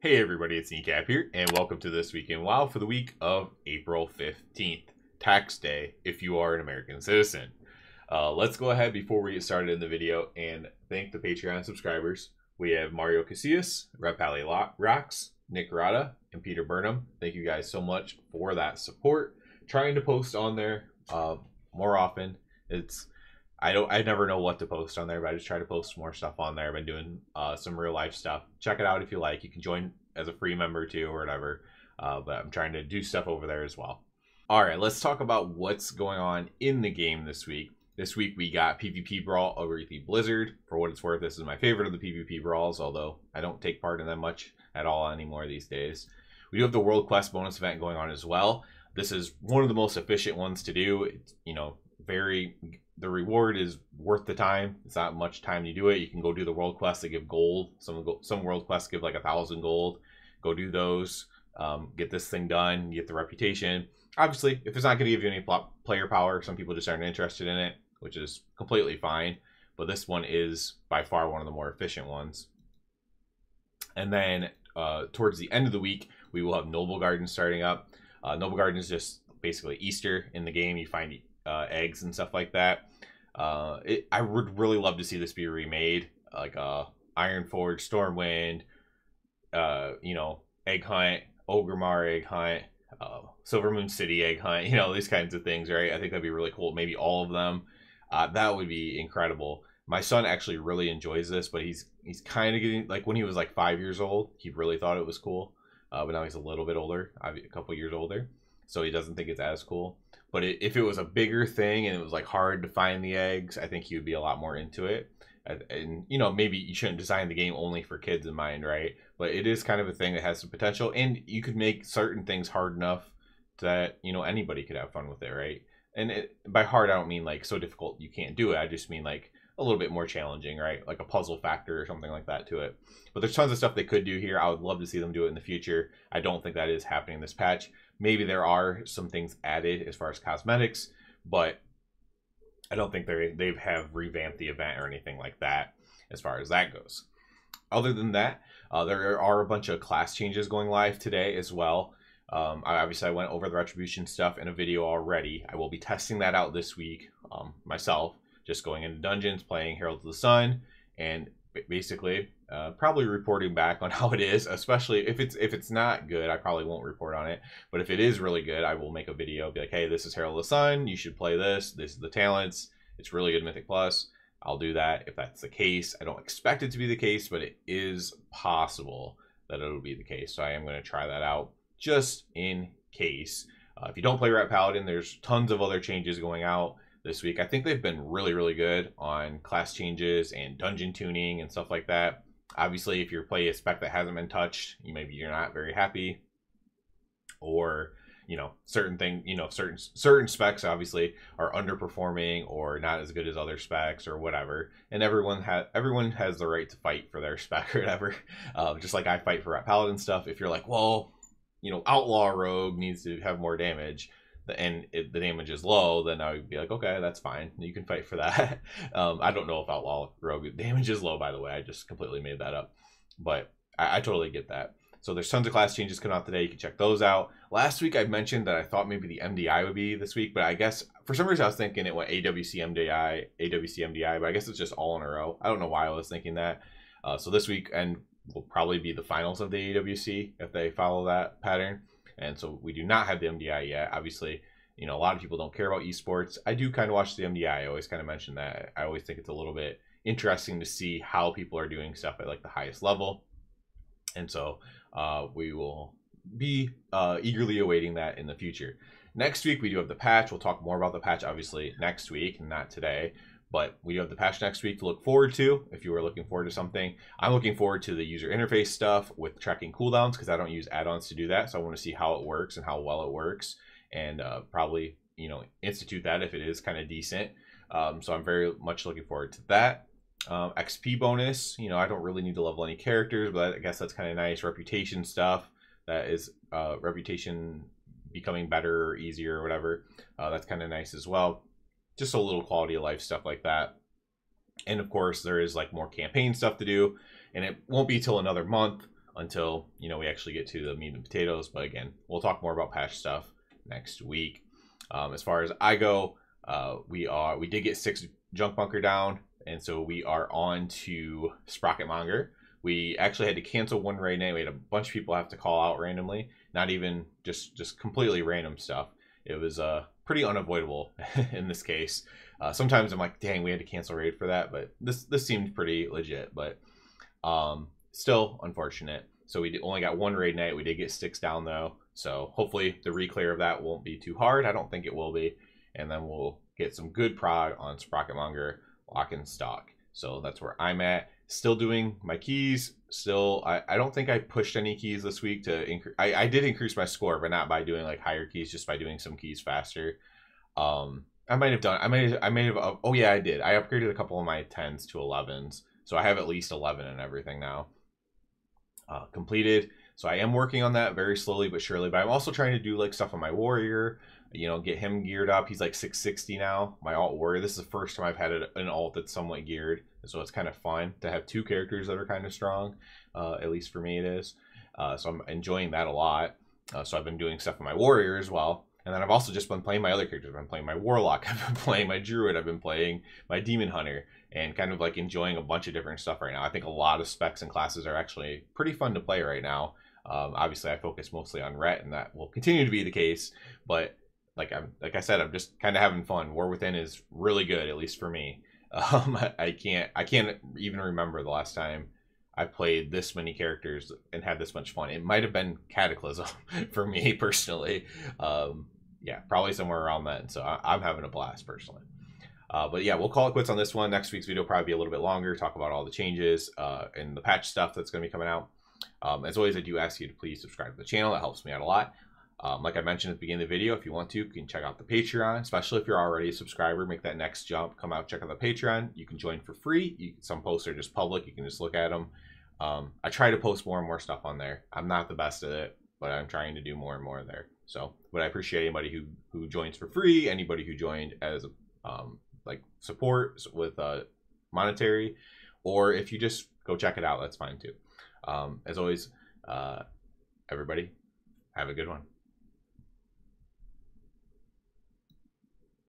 Hey everybody, it's Kneecap here, and welcome to This Week in WoW for the week of April 15th, Tax Day, if you are an American citizen. Let's go ahead before we get started in the video and thank the Patreon subscribers. We have Mario Casillas, Red Pally Rocks, Nick Rada, and Peter Burnham. Thank you guys so much for that support. Trying to post on there more often. I never know what to post on there, but I just try to post more stuff on there. I've been doing some real life stuff. Check it out if you like. You can join as a free member too or whatever. But I'm trying to do stuff over there as well. All right, let's talk about what's going on in the game this week. This week we got PvP Brawl over the Blizzard. For what it's worth, this is my favorite of the PvP Brawls, although I don't take part in them much at all anymore these days. We do have the World Quest bonus event going on as well. This is one of the most efficient ones to do. It's, the reward is worth the time. It's not much time you do it. You can go do the world quests that give gold. Some world quests give like 1,000 gold. Go do those. Get this thing done. Get the reputation. Obviously, if it's not going to give you any player power, some people just aren't interested in it, which is completely fine. But this one is by far one of the more efficient ones. And then towards the end of the week, we will have Noblegarden starting up. Noblegarden is just basically Easter in the game. You find eggs and stuff like that. I would really love to see this be remade, like Ironforge, Stormwind, Egg Hunt, Ogrimmar Egg Hunt, Silvermoon City Egg Hunt, these kinds of things, right? I think that'd be really cool. Maybe all of them. That would be incredible. My son actually really enjoys this, but he's kind of getting, like, when he was like 5 years old, he really thought it was cool. But now he's a little bit older, a couple years older, so he doesn't think it's as cool. But if it was a bigger thing and it was like hard to find the eggs, I think he would be a lot more into it. And maybe you shouldn't design the game only for kids in mind, right? But it is kind of a thing that has some potential, and you could make certain things hard enough that anybody could have fun with it, right? And by hard, I don't mean like so difficult you can't do it. I just mean like a little bit more challenging, right? Like a puzzle factor or something like that to it. But there's tons of stuff they could do here. I would love to see them do it in the future. I don't think that is happening in this patch. Maybe there are some things added as far as cosmetics, but I don't think they have revamped the event or anything like that as far as that goes. Other than that, there are a bunch of class changes going live today as well. Obviously, I went over the Retribution stuff in a video already. I will be testing that out this week myself, just going into dungeons, playing Herald of the Sun, and basically probably reporting back on how it is. Especially if it's not good, I probably won't report on it. But if it is really good, I will make a video, be like, hey, this is Herald of the Sun, you should play this is the talents, it's really good Mythic Plus. I'll do that if that's the case. I don't expect it to be the case, but it is possible that it'll be the case, so I am going to try that out just in case. If you don't play Rat Paladin, there's tons of other changes going out this week. I think they've been really, really good on class changes and dungeon tuning and stuff like that. Obviously, if you're playing a spec that hasn't been touched, maybe you're not very happy, or certain specs obviously are underperforming or not as good as other specs or whatever. And everyone has the right to fight for their spec or whatever. Just like I fight for Rat Paladin stuff. If you're like, well, Outlaw Rogue needs to have more damage, and the damage is low, then I would be like, okay, that's fine, you can fight for that. I don't know if Outlaw Rogue damage is low, by the way. I just completely made that up, but I totally get that. So there's tons of class changes coming out today. You can check those out. Last week I mentioned that I thought maybe the MDI would be this week, but I guess for some reason I was thinking it went AWC MDI, but I guess it's just all in a row. I don't know why I was thinking that. So this weekend will probably be the finals of the AWC if they follow that pattern. And so we do not have the MDI yet. Obviously, a lot of people don't care about esports. I do kind of watch the MDI. I always kind of mention that. I always think it's a little bit interesting to see how people are doing stuff at like the highest level. And so we will be eagerly awaiting that in the future. Next week, we do have the patch. We'll talk more about the patch, obviously, next week, not today. But we do have the patch next week to look forward to if you were looking forward to something. I'm looking forward to the user interface stuff with tracking cooldowns, because I don't use add-ons to do that. So I want to see how it works and how well it works, and probably institute that if it is kind of decent. So I'm very much looking forward to that. XP bonus, I don't really need to level any characters, but I guess that's kind of nice. Reputation stuff, that is reputation becoming better or easier or whatever. That's kind of nice as well. Just a little quality of life stuff like that. And of course, there is like more campaign stuff to do, and it won't be till another month until, you know, we actually get to the meat and potatoes. But again, we'll talk more about patch stuff next week. As far as I go, we did get 6 junk bunker down, and so we are on to Sprocket Monger. We actually had to cancel one raid night. We had a bunch of people have to call out randomly, not even just completely random stuff. It was pretty unavoidable in this case. Sometimes I'm like, dang, we had to cancel raid for that, but this seemed pretty legit, but still unfortunate. So we only got one raid night. We did get 6 down though, so hopefully the reclear of that won't be too hard. I don't think it will be, and then we'll get some good prog on Sprocket Monger lock and stock. So that's where I'm at. Still doing my keys. Still, I don't think I pushed any keys this week to increase. I did increase my score, but not by doing like higher keys, just by doing some keys faster. I might have done. I may have. Oh yeah, I did. I upgraded a couple of my 10s to 11s, so I have at least 11 and everything now completed. So I am working on that very slowly but surely. But I'm also trying to do like stuff on my warrior. You know, get him geared up. He's like 660 now. My alt warrior. This is the first time I've had an alt that's somewhat geared, so it's kind of fun to have 2 characters that are kind of strong. At least for me, it is. So I'm enjoying that a lot. So I've been doing stuff on my warrior as well. And then I've also just been playing my other characters. I've been playing my warlock. I've been playing my druid. I've been playing my demon hunter, and kind of like enjoying a bunch of different stuff right now. I think a lot of specs and classes are actually pretty fun to play right now. Obviously, I focus mostly on Ret, and that will continue to be the case. But like I said, I'm just kind of having fun. War Within is really good, at least for me. I can't even remember the last time I played this many characters and had this much fun. It might have been Cataclysm for me personally. Yeah, probably somewhere around then. So I'm having a blast personally. But yeah, we'll call it quits on this one. Next week's video will probably be a little bit longer, talk about all the changes and the patch stuff that's going to be coming out. As always, I do ask you to please subscribe to the channel. That helps me out a lot. Like I mentioned at the beginning of the video, if you want to, you can check out the Patreon, especially if you're already a subscriber. Make that next jump, come out, check out the Patreon. You can join for free. Some posts are just public. You can just look at them. I try to post more and more stuff on there. I'm not the best at it, but I'm trying to do more and more there. So, but I appreciate anybody who joins for free, anybody who joined as like support with monetary, or if you just go check it out, that's fine too. As always, everybody, have a good one.